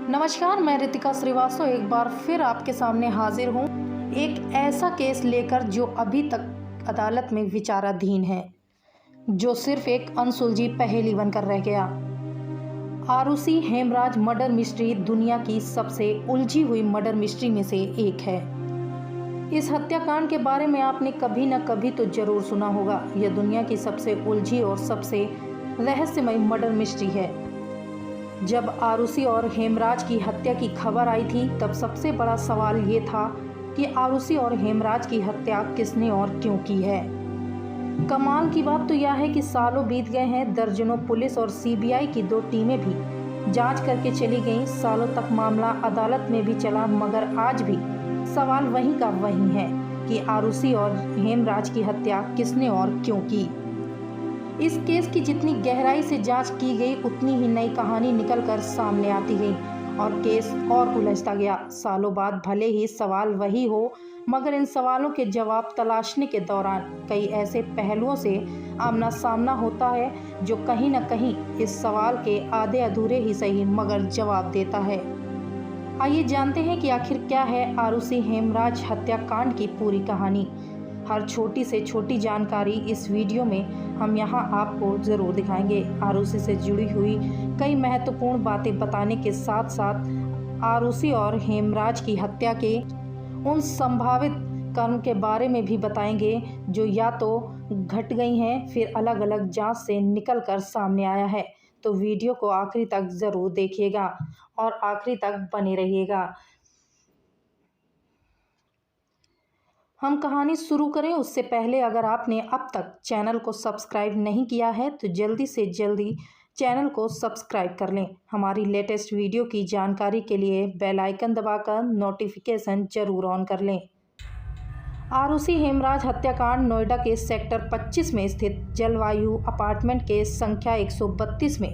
नमस्कार, मैं रितिका श्रीवास्तव एक बार फिर आपके सामने हाजिर हूँ एक ऐसा केस लेकर जो अभी तक अदालत में विचाराधीन है, जो सिर्फ एक अनसुलझी पहेली बनकर रह गया। आरुषि हेमराज मर्डर मिस्ट्री दुनिया की सबसे उलझी हुई मर्डर मिस्ट्री में से एक है। इस हत्याकांड के बारे में आपने कभी न कभी तो जरूर सुना होगा। यह दुनिया की सबसे उलझी और सबसे रहस्यमय मर्डर मिस्ट्री है। जब आरुषि और हेमराज की हत्या की खबर आई थी, तब सबसे बड़ा सवाल ये था कि आरुषि और हेमराज की हत्या किसने और क्यों की है। कमाल की बात तो यह है कि सालों बीत गए हैं, दर्जनों पुलिस और सीबीआई की 2 टीमें भी जांच करके चली गईं, सालों तक मामला अदालत में भी चला, मगर आज भी सवाल वहीं का वहीं है कि आरुषि और हेमराज की हत्या किसने और क्यों की। इस केस की जितनी गहराई से जांच की गई, उतनी ही नई कहानी निकलकर सामने आती गई और केस और उलझता गया। सालों बाद भले ही सवाल वही हो, मगर इन सवालों के जवाब तलाशने के दौरान कई ऐसे पहलुओं से आमना सामना होता है जो कहीं न कहीं इस सवाल के आधे अधूरे ही सही मगर जवाब देता है। आइए जानते हैं कि आखिर क्या है आरुषि हेमराज हत्याकांड की पूरी कहानी। हर छोटी से छोटी जानकारी इस वीडियो में हम यहाँ आपको ज़रूर दिखाएंगे। आरुषि से जुड़ी हुई कई महत्वपूर्ण बातें बताने के साथ साथ आरुषि और हेमराज की हत्या के उन संभावित कर्म के बारे में भी बताएंगे जो या तो घट गई हैं, फिर अलग अलग जांच से निकल कर सामने आया है। तो वीडियो को आखिरी तक ज़रूर देखिएगा और आखिरी तक बने रहिएगा। हम कहानी शुरू करें उससे पहले अगर आपने अब तक चैनल को सब्सक्राइब नहीं किया है तो जल्दी से जल्दी चैनल को सब्सक्राइब कर लें। हमारी लेटेस्ट वीडियो की जानकारी के लिए बेल आइकन दबाकर नोटिफिकेशन जरूर ऑन कर लें। आरुषि हेमराज हत्याकांड नोएडा के सेक्टर 25 में स्थित जलवायु अपार्टमेंट के संख्या 132 में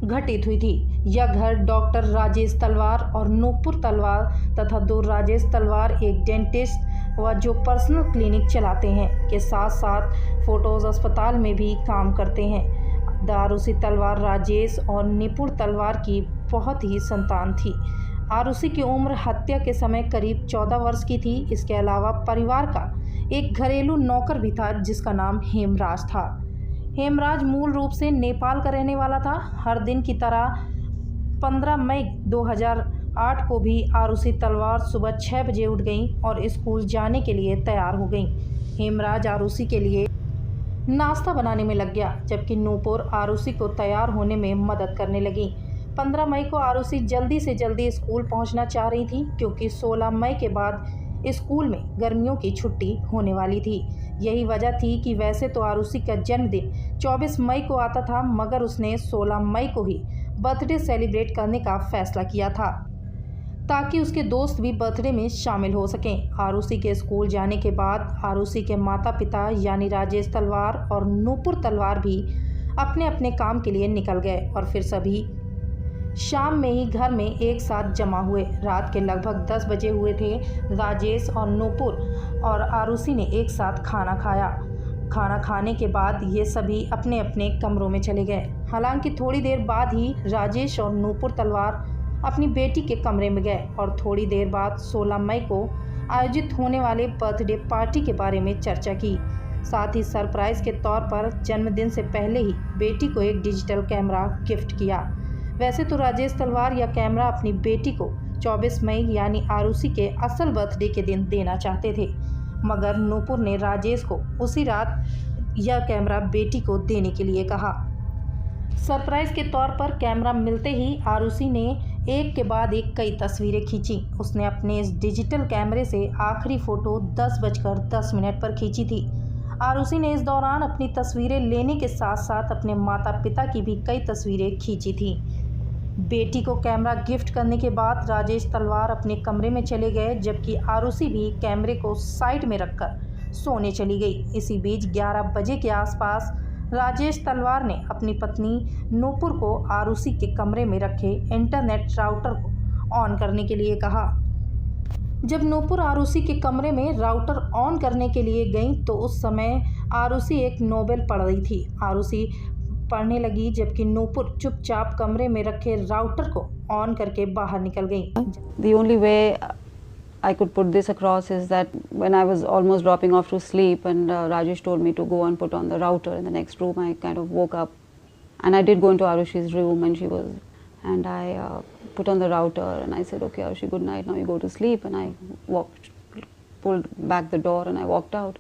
घटित हुई थी। यह घर डॉक्टर राजेश तलवार और नूपुर तलवार तथा 2 राजेश तलवार, एक डेंटिस्ट व जो पर्सनल क्लिनिक चलाते हैं, के साथ साथ फोटोज अस्पताल में भी काम करते हैं। आरुषि तलवार राजेश और निपुण तलवार की बहुत ही संतान थी। आरुषि की उम्र हत्या के समय करीब 14 वर्ष की थी। इसके अलावा परिवार का एक घरेलू नौकर भी था जिसका नाम हेमराज था। हेमराज मूल रूप से नेपाल का रहने वाला था। हर दिन की तरह 15 मई 2008 को भी आरुषि तलवार सुबह 6 बजे उठ गई और स्कूल जाने के लिए तैयार हो गई। हेमराज आरुषि के लिए नाश्ता बनाने में लग गया, जबकि नूपुर आरुषि को तैयार होने में मदद करने लगी। 15 मई को आरुषि जल्दी से जल्दी स्कूल पहुंचना चाह रही थी क्योंकि 16 मई के बाद स्कूल में गर्मियों की छुट्टी होने वाली थी। यही वजह थी कि वैसे तो आरुषि का जन्मदिन 24 मई को आता था, मगर उसने 16 मई को ही बर्थडे सेलिब्रेट करने का फैसला किया था ताकि उसके दोस्त भी बर्थडे में शामिल हो सकें। आरुषि के स्कूल जाने के बाद आरुषि के माता पिता यानी राजेश तलवार और नूपुर तलवार भी अपने अपने काम के लिए निकल गए और फिर सभी शाम में ही घर में एक साथ जमा हुए। रात के लगभग 10 बजे हुए थे। राजेश और नूपुर और आरुषि ने एक साथ खाना खाया। खाना खाने के बाद ये सभी अपने अपने कमरों में चले गए। हालांकि थोड़ी देर बाद ही राजेश और नूपुर तलवार अपनी बेटी के कमरे में गए और थोड़ी देर बाद 16 मई को आयोजित होने वाले बर्थडे पार्टी के बारे में चर्चा की। साथ ही सरप्राइज के तौर पर जन्मदिन से पहले ही बेटी को एक डिजिटल कैमरा गिफ्ट किया। वैसे तो राजेश तलवार यह कैमरा अपनी बेटी को 24 मई यानी आरुषि के असल बर्थडे के दिन देना चाहते थे, मगर नूपुर ने राजेश को उसी रात यह कैमरा बेटी को देने के लिए कहा। सरप्राइज के तौर पर कैमरा मिलते ही आरुषि ने एक के बाद एक कई तस्वीरें खींची। उसने अपने इस डिजिटल कैमरे से आखिरी फ़ोटो 10:10 पर खींची थी। आरुषि ने इस दौरान अपनी तस्वीरें लेने के साथ साथ अपने माता पिता की भी कई तस्वीरें खींची थी। बेटी को कैमरा गिफ्ट करने के बाद राजेश तलवार अपने कमरे में चले गए, जबकि आरुषि भी कैमरे को साइड में रखकर सोने चली गई। इसी बीच 11 बजे के आसपास राजेश तलवार ने अपनी पत्नी नूपुर को आरुषि के कमरे में रखे इंटरनेट राउटर को ऑन करने के लिए कहा। जब नूपुर आरुषि के कमरे में राउटर ऑन करने के लिए गई तो उस समय आरुषि एक नोवेल पढ़ रही थी। आरुषि पढ़ने लगी, जबकि नूपुर चुपचाप कमरे में रखे राउटर को ऑन करके बाहर निकल गई। The only way I could put this across is that when I was almost dropping off to sleep and Rajesh told me to go and put on the router in the next room, I kind of woke up and I did go into Arushi's room and I put on the router and I said, okay Arushi, good night, now you go to sleep, and I pulled back the door and I walked out.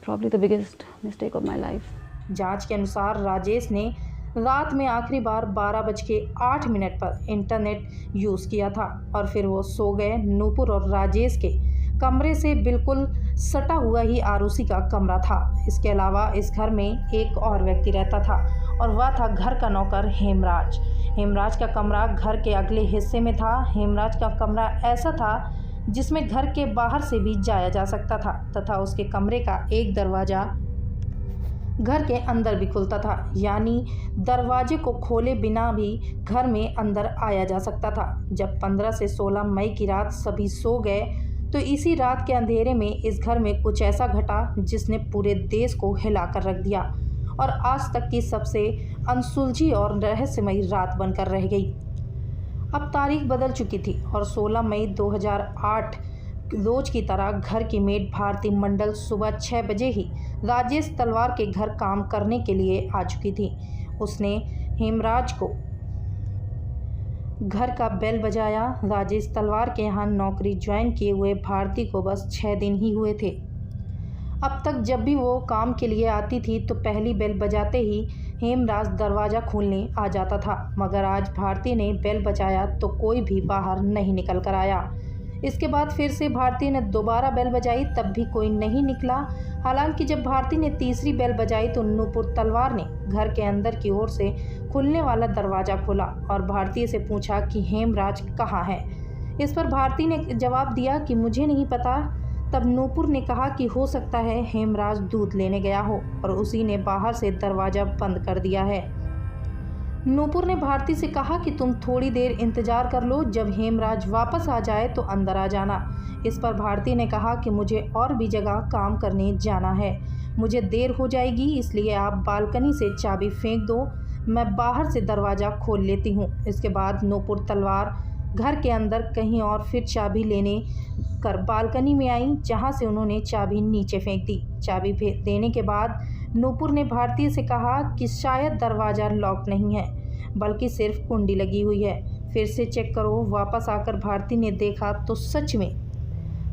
Probably the biggest mistake of my life. जांच के अनुसार राजेश ने रात में आखिरी बार 12:08 पर internet use किया था और फिर वो सो गए। नूपुर और राजेश के कमरे से बिल्कुल सटा हुआ ही आरुषि का कमरा था। इसके अलावा इस घर में एक और व्यक्ति रहता था और वह था घर का नौकर हेमराज। हेमराज का कमरा घर के अगले हिस्से में था। हेमराज का कमरा ऐसा था जिसमें घर के बाहर से भी जाया जा सकता था तथा उसके कमरे का एक दरवाज़ा घर के अंदर भी खुलता था, यानी दरवाजे को खोले बिना भी घर में अंदर आया जा सकता था। जब 15 से 16 मई की रात सभी सो गए तो इसी रात के अंधेरे में इस घर में कुछ ऐसा घटा जिसने पूरे देश को हिला कर रख दिया और आज तक की सबसे अनसुलझी और रहस्यमयी रात बनकर रह गई। अब तारीख बदल चुकी थी और 16 मई 2008 रोज की तरह घर की मेड भारती मंडल सुबह 6 बजे ही राजेश तलवार के घर काम करने के लिए आ चुकी थी। उसने हेमराज को घर का बेल बजाया। राजेश तलवार के यहाँ नौकरी ज्वाइन किए हुए भारती को बस 6 दिन ही हुए थे। अब तक जब भी वो काम के लिए आती थी तो पहली बेल बजाते ही हेमराज दरवाज़ा खोलने आ जाता था, मगर आज भारती ने बेल बजाया तो कोई भी बाहर नहीं निकल कर आया। इसके बाद फिर से भारती ने दोबारा बेल बजाई, तब भी कोई नहीं निकला। हालांकि जब भारती ने तीसरी बेल बजाई तो नूपुर तलवार ने घर के अंदर की ओर से खुलने वाला दरवाज़ा खोला और भारती से पूछा कि हेमराज कहाँ है। इस पर भारती ने जवाब दिया कि मुझे नहीं पता। तब नूपुर ने कहा कि हो सकता है हेमराज दूध लेने गया हो और उसी ने बाहर से दरवाज़ा बंद कर दिया है। नूपुर ने भारती से कहा कि तुम थोड़ी देर इंतज़ार कर लो, जब हेमराज वापस आ जाए तो अंदर आ जाना। इस पर भारती ने कहा कि मुझे और भी जगह काम करने जाना है, मुझे देर हो जाएगी, इसलिए आप बालकनी से चाबी फेंक दो, मैं बाहर से दरवाज़ा खोल लेती हूँ। इसके बाद नूपुर तलवार घर के अंदर कहीं और फिर चाबी लेने कर बालकनी में आई, जहाँ से उन्होंने चाबी नीचे फेंक दी। चाबी देने के बाद नूपुर ने भारती से कहा कि शायद दरवाज़ा लॉक नहीं है बल्कि सिर्फ कुंडी लगी हुई है, फिर से चेक करो। वापस आकर भारती ने देखा तो सच में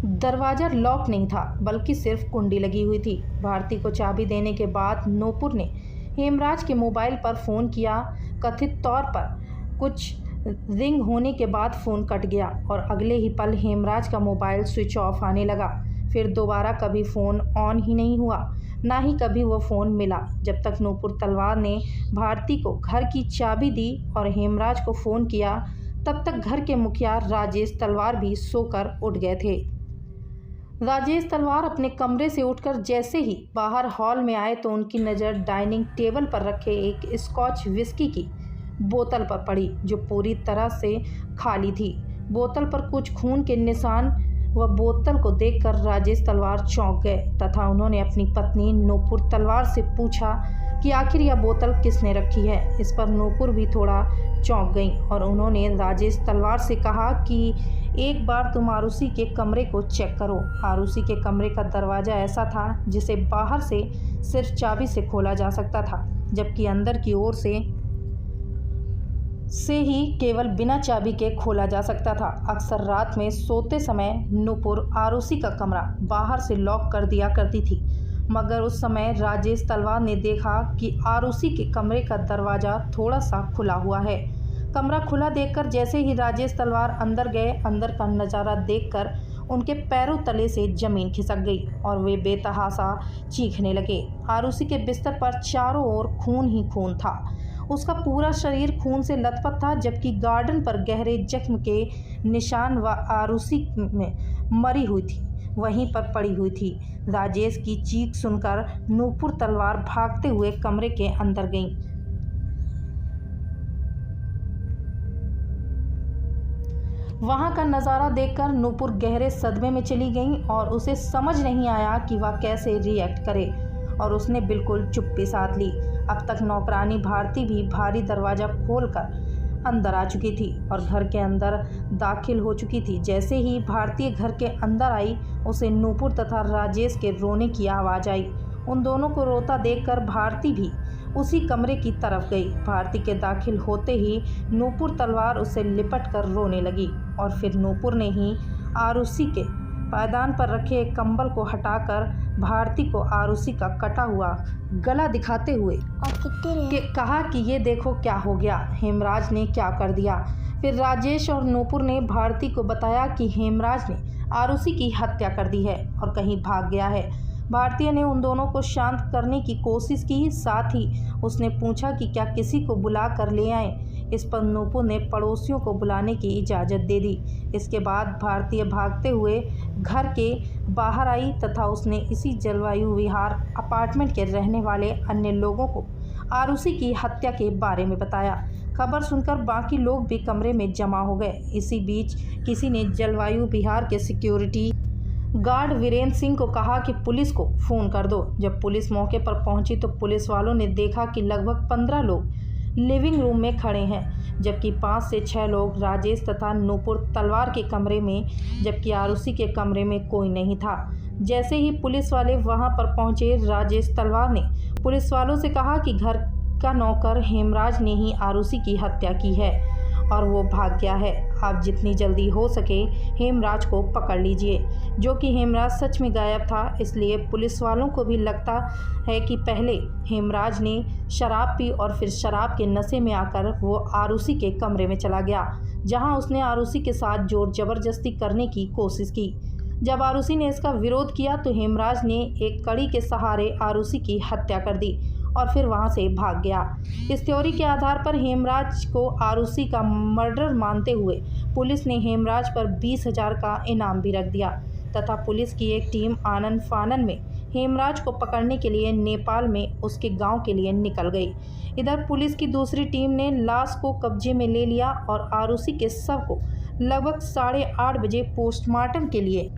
दरवाज़ा लॉक नहीं था बल्कि सिर्फ कुंडी लगी हुई थी। भारती को चाबी देने के बाद नूपुर ने हेमराज के मोबाइल पर फ़ोन किया। कथित तौर पर कुछ रिंग होने के बाद फ़ोन कट गया और अगले ही पल हेमराज का मोबाइल स्विच ऑफ आने लगा। फिर दोबारा कभी फ़ोन ऑन ही नहीं हुआ, ना ही कभी वो फ़ोन मिला। जब तक नूपुर तलवार ने भारती को घर की चाबी दी और हेमराज को फ़ोन किया, तब तक घर के मुखिया राजेश तलवार भी सोकर उठ गए थे। राजेश तलवार अपने कमरे से उठकर जैसे ही बाहर हॉल में आए तो उनकी नज़र डाइनिंग टेबल पर रखे एक स्कॉच विस्की की बोतल पर पड़ी, जो पूरी तरह से खाली थी। बोतल पर कुछ खून के निशान। वह बोतल को देखकर राजेश तलवार चौंक गए तथा उन्होंने अपनी पत्नी नूपुर तलवार से पूछा कि आखिर यह बोतल किसने रखी है। इस पर नूपुर भी थोड़ा चौंक गई और उन्होंने राजेश तलवार से कहा कि एक बार तुम आरुषि के कमरे को चेक करो। आरुषि के कमरे का दरवाज़ा ऐसा था जिसे बाहर से सिर्फ चाबी से खोला जा सकता था, जबकि अंदर की ओर से ही केवल बिना चाबी के खोला जा सकता था। अक्सर रात में सोते समय नूपुर आरुषि का कमरा बाहर से लॉक कर दिया करती थी, मगर उस समय राजेश तलवार ने देखा कि आरुषि के कमरे का दरवाज़ा थोड़ा सा खुला हुआ है। कमरा खुला देखकर जैसे ही राजेश तलवार अंदर गए, अंदर का नज़ारा देखकर उनके पैरों तले से ज़मीन खिसक गई और वे बेतहासा चीखने लगे। आरुषि के बिस्तर पर चारों ओर खून ही खून था। उसका पूरा शरीर खून से लथपथ था, जबकि गार्डन पर गहरे जख्म के निशान व आरुषि में मरी हुई थी वहीं पर पड़ी हुई थी। राजेश की चीख सुनकर नूपुर तलवार भागते हुए कमरे के अंदर गईं। वहां का नज़ारा देखकर नूपुर गहरे सदमे में चली गई और उसे समझ नहीं आया कि वह कैसे रिएक्ट करे और उसने बिल्कुल चुप्पी साध ली। अब तक नौकरानी भारती भी भारी दरवाज़ा खोलकर अंदर आ चुकी थी और घर के अंदर दाखिल हो चुकी थी। जैसे ही भारतीय घर के अंदर आई, उसे नूपुर तथा राजेश के रोने की आवाज़ आई। उन दोनों को रोता देखकर भारती भी उसी कमरे की तरफ गई। भारती के दाखिल होते ही नूपुर तलवार उसे लिपट कर रोने लगी और फिर नूपुर ने ही आरुषि के पायदान पर रखे एक कंबल को हटाकर भारती को आरुषि का कटा हुआ गला दिखाते हुए कहा कि ये देखो क्या हो गया, हेमराज ने क्या कर दिया। फिर राजेश और नूपुर ने भारती को बताया कि हेमराज ने आरुषि की हत्या कर दी है और कहीं भाग गया है। भारतीय ने उन दोनों को शांत करने की कोशिश की, साथ ही उसने पूछा कि क्या किसी को बुला कर ले आए। इस पर नूपुर ने पड़ोसियों को बुलाने की इजाज़त दे दी। इसके बाद भारतीय भागते हुए घर के बाहर आई तथा उसने इसी जलवायु विहार अपार्टमेंट के रहने वाले अन्य लोगों को आरुषि की हत्या के बारे में बताया। खबर सुनकर बाकी लोग भी कमरे में जमा हो गए। इसी बीच किसी ने जलवायु विहार के सिक्योरिटी गार्ड वीरेंद्र सिंह को कहा कि पुलिस को फ़ोन कर दो। जब पुलिस मौके पर पहुंची तो पुलिस वालों ने देखा कि लगभग 15 लोग लिविंग रूम में खड़े हैं, जबकि 5 से 6 लोग राजेश तथा नूपुर तलवार के कमरे में, जबकि आरुषि के कमरे में कोई नहीं था। जैसे ही पुलिस वाले वहां पर पहुंचे, राजेश तलवार ने पुलिस वालों से कहा कि घर का नौकर हेमराज ने ही आरुषि की हत्या की है और वो भाग गया है। आप जितनी जल्दी हो सके हेमराज को पकड़ लीजिए। जो कि हेमराज सच में गायब था, इसलिए पुलिस वालों को भी लगता है कि पहले हेमराज ने शराब पी और फिर शराब के नशे में आकर वो आरुषि के कमरे में चला गया, जहां उसने आरुषि के साथ जोर जबरदस्ती करने की कोशिश की। जब आरुषि ने इसका विरोध किया तो हेमराज ने एक कड़ी के सहारे आरुषि की हत्या कर दी और फिर वहां से भाग गया। इस थ्योरी के आधार पर हेमराज को आरुषि का मर्डर मानते हुए पुलिस ने हेमराज पर 20,000 का इनाम भी रख दिया तथा पुलिस की एक टीम आनन फानन में हेमराज को पकड़ने के लिए नेपाल में उसके गांव के लिए निकल गई। इधर पुलिस की दूसरी टीम ने लाश को कब्जे में ले लिया और आरुषि के शव को लगभग 8:30 बजे पोस्टमार्टम के लिए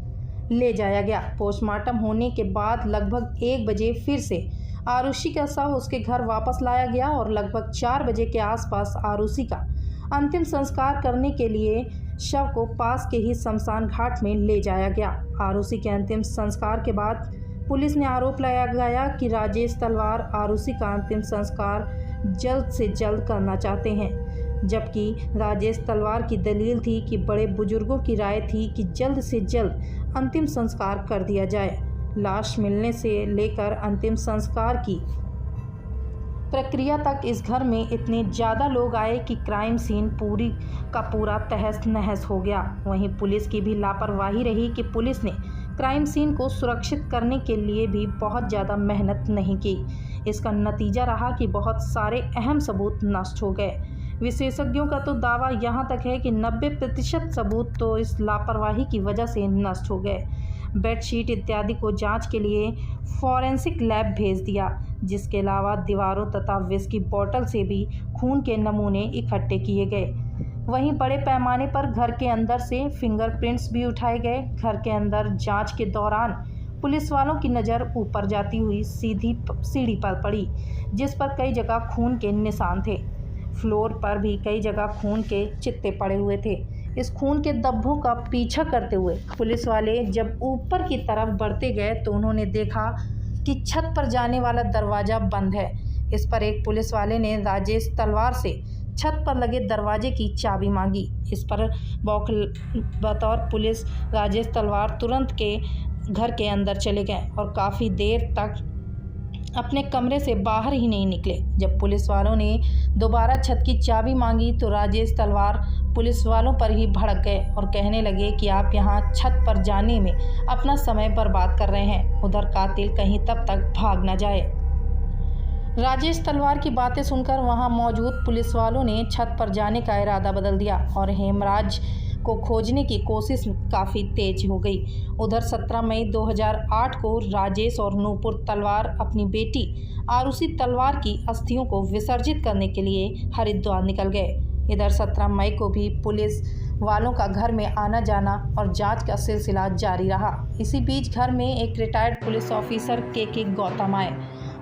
ले जाया गया। पोस्टमार्टम होने के बाद लगभग 1 बजे फिर से आरुषि का शव उसके घर वापस लाया गया और लगभग 4 बजे के आसपास आरुषि का अंतिम संस्कार करने के लिए शव को पास के ही शमशान घाट में ले जाया गया। आरुषि के अंतिम संस्कार के बाद पुलिस ने आरोप लगाया कि राजेश तलवार आरुषि का अंतिम संस्कार जल्द से जल्द करना चाहते हैं, जबकि राजेश तलवार की दलील थी कि बड़े बुजुर्गों की राय थी कि जल्द से जल्द अंतिम संस्कार कर दिया जाए। लाश मिलने से लेकर अंतिम संस्कार की प्रक्रिया तक इस घर में इतने ज़्यादा लोग आए कि क्राइम सीन पूरी का पूरा तहस नहस हो गया। वहीं पुलिस की भी लापरवाही रही कि पुलिस ने क्राइम सीन को सुरक्षित करने के लिए भी बहुत ज़्यादा मेहनत नहीं की। इसका नतीजा रहा कि बहुत सारे अहम सबूत नष्ट हो गए। विशेषज्ञों का तो दावा यहाँ तक है कि 90% सबूत तो इस लापरवाही की वजह से नष्ट हो गए। बेडशीट इत्यादि को जांच के लिए फॉरेंसिक लैब भेज दिया, जिसके अलावा दीवारों तथा विस्की बोतल से भी खून के नमूने इकट्ठे किए गए। वहीं बड़े पैमाने पर घर के अंदर से फिंगरप्रिंट्स भी उठाए गए। घर के अंदर जांच के दौरान पुलिस वालों की नज़र ऊपर जाती हुई सीधी सीढ़ी पर पड़ी, जिस पर कई जगह खून के निशान थे। फ्लोर पर भी कई जगह खून के चित्ते पड़े हुए थे। इस खून के धब्बों का पीछा करते हुए पुलिस वाले जब ऊपर की तरफ बढ़ते गए तो उन्होंने देखा कि छत पर जाने वाला दरवाज़ा बंद है। इस पर एक पुलिस वाले ने राजेश तलवार से छत पर लगे दरवाजे की चाबी मांगी। इस पर बतौर पुलिस राजेश तलवार तुरंत के घर के अंदर चले गए और काफ़ी देर तक अपने कमरे से बाहर ही नहीं निकले। जब पुलिस वालों ने दोबारा छत की चाबी मांगी तो राजेश तलवार पुलिस वालों पर ही भड़क गए और कहने लगे कि आप यहाँ छत पर जाने में अपना समय बर्बाद कर रहे हैं, उधर कातिल कहीं तब तक भाग न जाए। राजेश तलवार की बातें सुनकर वहां मौजूद पुलिस वालों ने छत पर जाने का इरादा बदल दिया और हेमराज को खोजने की कोशिश काफ़ी तेज हो गई। उधर 17 मई 2008 को राजेश और नूपुर तलवार अपनी बेटी आरुषि तलवार की अस्थियों को विसर्जित करने के लिए हरिद्वार निकल गए। इधर 17 मई को भी पुलिस वालों का घर में आना जाना और जांच का सिलसिला जारी रहा। इसी बीच घर में एक रिटायर्ड पुलिस ऑफिसर के गौतम आए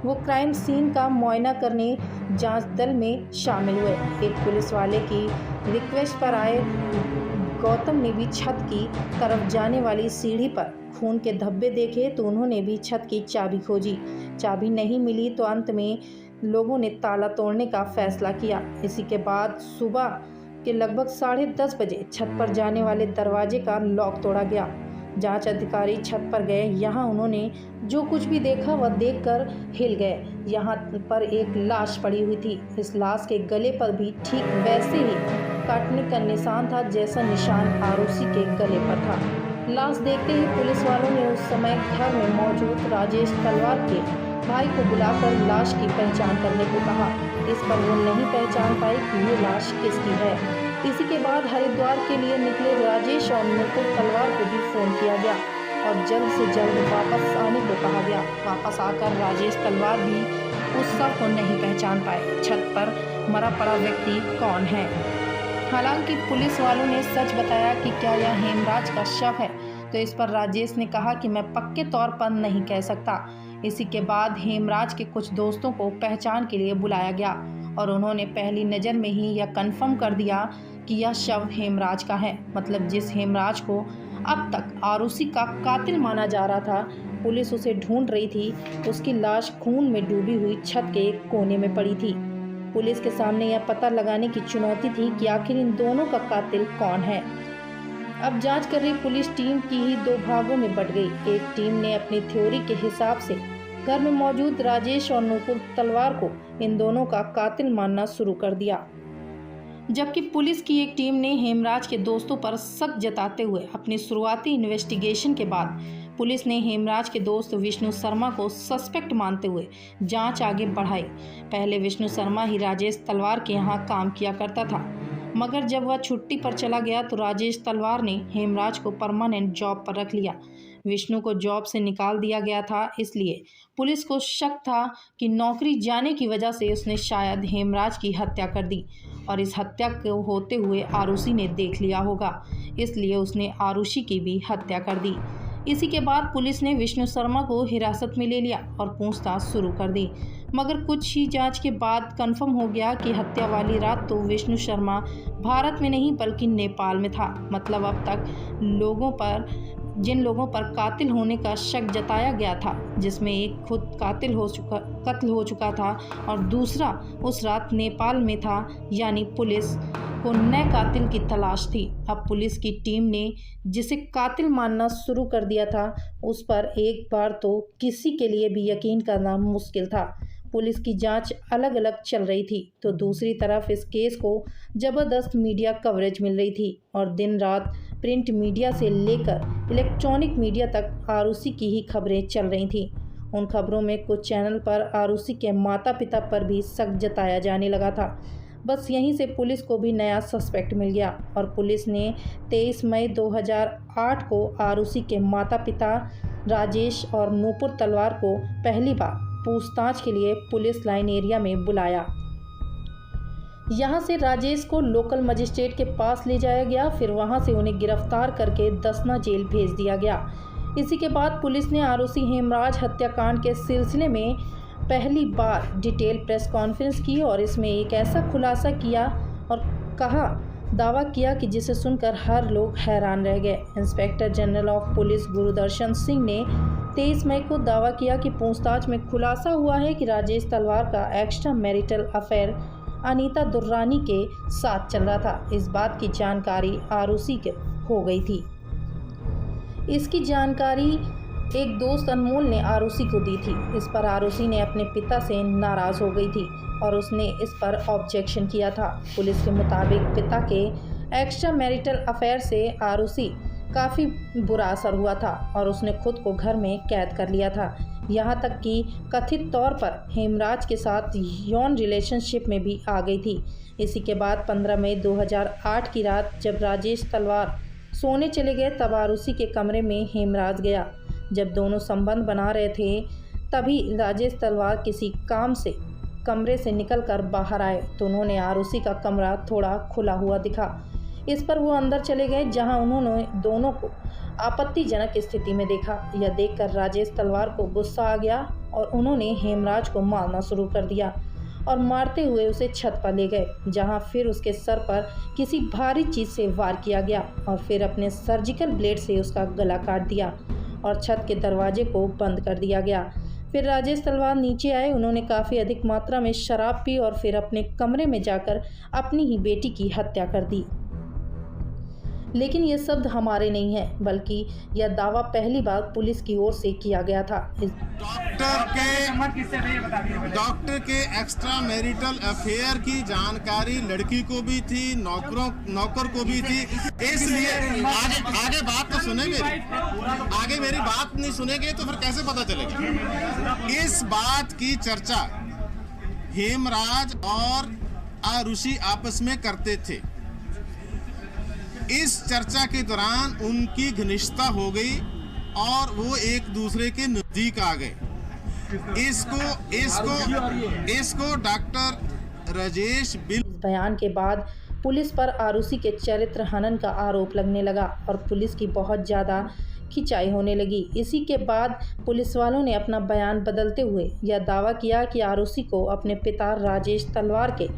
वो क्राइम सीन का मुआयना करने जांच दल में शामिल हुए। एक पुलिस वाले की रिक्वेस्ट पर आए गौतम ने भी छत की तरफ जाने वाली सीढ़ी पर खून के धब्बे देखे तो उन्होंने भी छत की चाबी खोजी। चाबी नहीं मिली तो अंत में लोगों ने ताला तोड़ने का फैसला किया। इसी के बाद सुबह के लगभग 10:30 बजे छत पर जाने वाले दरवाजे का लॉक तोड़ा गया। जांच अधिकारी छत पर गए। यहाँ उन्होंने जो कुछ भी देखा वह देखकर हिल गए। यहाँ पर एक लाश पड़ी हुई थी। इस लाश के गले पर भी ठीक वैसे ही काटने का निशान था जैसा निशान आरोसी के गले पर था। लाश देखते ही पुलिस वालों ने उस समय घर में मौजूद राजेश तलवार के भाई को बुलाकर लाश की पहचान करने को कहा। इस पर वो नहीं पहचान पाई कि ये लाश किसकी है। इसी के बाद हरिद्वार के लिए निकले राजेश और मुकुल तलवार को भी फ़ोन किया गया और जल्द से जल्द वापस आने को कहा गया। वापस आकर राजेश तलवार भी उस शव को नहीं पहचान पाए। छत पर मरा पड़ा व्यक्ति कौन है? हालांकि पुलिस वालों ने सच बताया कि क्या यह हेमराज का शव है, तो इस पर राजेश ने कहा कि मैं पक्के तौर पर नहीं कह सकता। इसी के बाद हेमराज के कुछ दोस्तों को पहचान के लिए बुलाया गया और उन्होंने पहली नज़र में ही यह कन्फर्म कर दिया कि यह शव हेमराज का है। मतलब जिस हेमराज को अब तक आरुषि का कातिल माना जा रहा था, पुलिस उसे ढूंढ रही थी, उसकी लाश खून में डूबी हुई छत के एक कोने में पड़ी थी। पुलिस के सामने यह पता लगाने की चुनौती थी कि आखिर इन दोनों का कातिल कौन है। अब जांच कर रही पुलिस टीम की ही दो भागों में बट गई। एक टीम ने अपनी थ्योरी के हिसाब से घर में मौजूद राजेश और मुकुल तलवार को इन दोनों का कातिल मानना शुरू कर दिया, जबकि पुलिस की एक टीम ने हेमराज के दोस्तों पर शक जताते हुए अपनी शुरुआती इन्वेस्टिगेशन के बाद पुलिस ने हेमराज के दोस्त विष्णु शर्मा को सस्पेक्ट मानते हुए जांच आगे बढ़ाई। पहले विष्णु शर्मा ही राजेश तलवार के यहाँ काम किया करता था, मगर जब वह छुट्टी पर चला गया तो राजेश तलवार ने हेमराज को परमानेंट जॉब पर रख लिया। विष्णु को जॉब से निकाल दिया गया था, इसलिए पुलिस को शक था कि नौकरी जाने की वजह से उसने शायद हेमराज की हत्या कर दी और इस हत्या को होते हुए आरुषि ने देख लिया होगा, इसलिए उसने आरुषि की भी हत्या कर दी। इसी के बाद पुलिस ने विष्णु शर्मा को हिरासत में ले लिया और पूछताछ शुरू कर दी, मगर कुछ ही जांच के बाद कंफर्म हो गया कि हत्या वाली रात तो विष्णु शर्मा भारत में नहीं बल्कि नेपाल में था। मतलब अब तक जिन लोगों पर कातिल होने का शक जताया गया था, जिसमें एक खुद कत्ल हो चुका था और दूसरा उस रात नेपाल में था, यानी पुलिस को नए कातिल की तलाश थी। अब पुलिस की टीम ने जिसे कातिल मानना शुरू कर दिया था, उस पर एक बार तो किसी के लिए भी यकीन करना मुश्किल था। पुलिस की जांच अलग अलग चल रही थी तो दूसरी तरफ इस केस को ज़बरदस्त मीडिया कवरेज मिल रही थी और दिन रात प्रिंट मीडिया से लेकर इलेक्ट्रॉनिक मीडिया तक आरुषि की ही खबरें चल रही थीं। उन खबरों में कुछ चैनल पर आरुषि के माता पिता पर भी शक जताया जाने लगा था। बस यहीं से पुलिस को भी नया सस्पेक्ट मिल गया और पुलिस ने 23 मई 2008 को आरुषि के माता पिता राजेश और नूपुर तलवार को पहली बार पूछताछ के लिए पुलिस लाइन एरिया में बुलाया। यहाँ से राजेश को लोकल मजिस्ट्रेट के पास ले जाया गया, फिर वहाँ से उन्हें गिरफ्तार करके दसना जेल भेज दिया गया। इसी के बाद पुलिस ने आरुषि हेमराज हत्याकांड के सिलसिले में पहली बार डिटेल प्रेस कॉन्फ्रेंस की और इसमें एक ऐसा खुलासा किया और दावा किया कि जिसे सुनकर हर लोग हैरान रह गए। Inspector general of police Gurudarshan Singh ने 23 मई को दावा किया कि पूछताछ में खुलासा हुआ है कि राजेश तलवार का extra marital affair Anita Durrani के साथ चल रहा था। इस बात की जानकारी आरुषि के हो गई थी। इसकी जानकारी एक दोस्त अनमोल ने आरुषि को दी थी। इस पर आरुषि ने अपने पिता से नाराज़ हो गई थी और उसने इस पर ऑब्जेक्शन किया था। पुलिस के मुताबिक पिता के एक्स्ट्रा मैरिटल अफेयर से आरुषि काफ़ी बुरा असर हुआ था और उसने खुद को घर में कैद कर लिया था। यहाँ तक कि कथित तौर पर हेमराज के साथ यौन रिलेशनशिप में भी आ गई थी। इसी के बाद 15 मई 2008 की रात जब राजेश तलवार सोने चले गए तब आरुषि के कमरे में हेमराज गया। जब दोनों संबंध बना रहे थे तभी राजेश तलवार किसी काम से कमरे से निकलकर बाहर आए तो उन्होंने आरुषि का कमरा थोड़ा खुला हुआ दिखा। इस पर वो अंदर चले गए, जहां उन्होंने दोनों को आपत्तिजनक स्थिति में देखा। यह देखकर राजेश तलवार को गुस्सा आ गया और उन्होंने हेमराज को मारना शुरू कर दिया और मारते हुए उसे छत पर ले गए, जहां फिर उसके सर पर किसी भारी चीज से वार किया गया और फिर अपने सर्जिकल ब्लेड से उसका गला काट दिया और छत के दरवाजे को बंद कर दिया गया। फिर राजेश तलवार नीचे आए। उन्होंने काफ़ी अधिक मात्रा में शराब पी और फिर अपने कमरे में जाकर अपनी ही बेटी की हत्या कर दी। लेकिन ये शब्द हमारे नहीं है, बल्कि यह दावा पहली बार पुलिस की ओर से किया गया था। डॉक्टर के एक्स्ट्रा मैरिटल अफेयर की जानकारी लड़की को भी थी, नौकर को भी थी। इसलिए आगे बात तो सुनेंगे, आगे मेरी बात नहीं सुनेंगे तो फिर कैसे पता चलेगा। इस बात की चर्चा हेमराज और आरुषि आपस में करते थे। इस चर्चा के दौरान उनकी घनिष्ठता हो गई और वो एक दूसरे के नजदीक आ गए। इसको डॉक्टर राजेश बिल। इस बयान के बाद पुलिस पर आरुषि के चरित्र हनन का आरोप लगने लगा और पुलिस की बहुत ज़्यादा खिंचाई होने लगी। इसी के बाद पुलिस वालों ने अपना बयान बदलते हुए यह दावा किया कि आरुषि को अपने पिता राजेश तलवार के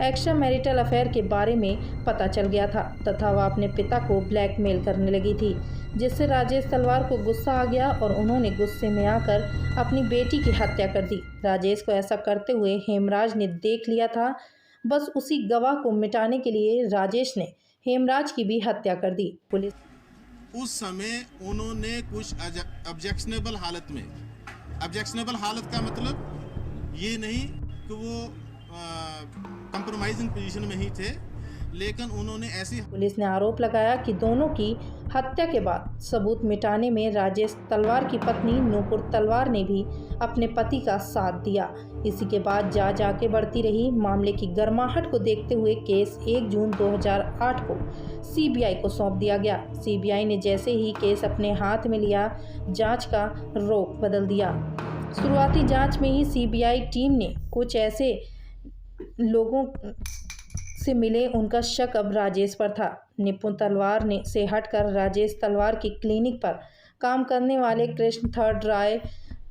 एक्स्ट्रा मैरिटल अफेयर के बारे में पता चल गया था तथा वह अपने पिता को ब्लैकमेल करने लगी थी, जिससे राजेश तलवार को गुस्सा आ गया और उन्होंने गुस्से में आकर अपनी बेटी की हत्या कर दी। राजेश को ऐसा करते हुए हेमराज ने देख लिया था। बस उसी गवाह को मिटाने के लिए राजेश ने हेमराज की भी हत्या कर दी। पुलिस उस समय उन्होंने कुछ ऑब्जेक्शनेबल हालत का मतलब ये नहीं कि वो कंप्रोमाइजिंग पोजीशन में ही थे, लेकिन उन्होंने ऐसी। पुलिस ने आरोप लगाया कि दोनों की हत्या के बाद सबूत मिटाने में राजेश तलवार की पत्नी नूपुर तलवार ने भी अपने पति का साथ दिया। इसी के बाद जांच आगे बढ़ती रही। मामले की गर्माहट को देखते हुए केस 1 जून 2008 को सीबीआई को सौंप दिया गया। सीबीआई ने जैसे ही केस अपने हाथ में लिया, जांच का रुख बदल दिया। शुरुआती जांच में ही सीबीआई टीम ने कुछ ऐसे लोगों से मिले, उनका शक अब राजेश पर था। निपुण तलवार ने से हटकर राजेश तलवार की क्लिनिक पर काम करने वाले कृष्ण थर्ड राय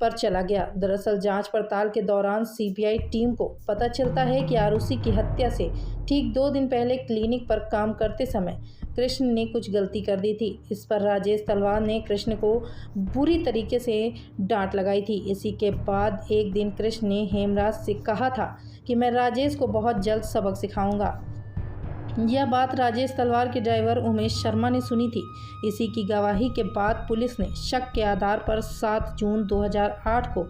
पर चला गया। दरअसल जांच पड़ताल के दौरान सीबीआई टीम को पता चलता है कि आरुषि की हत्या से ठीक 2 दिन पहले क्लिनिक पर काम करते समय कृष्ण ने कुछ गलती कर दी थी। इस पर राजेश तलवार ने कृष्ण को बुरी तरीके से डांट लगाई थी। इसी के बाद एक दिन कृष्ण ने हेमराज से कहा था कि मैं राजेश को बहुत जल्द सबक सिखाऊंगा। यह बात राजेश तलवार के ड्राइवर उमेश शर्मा ने सुनी थी। इसी की गवाही के बाद पुलिस ने शक के आधार पर 7 जून 2008 को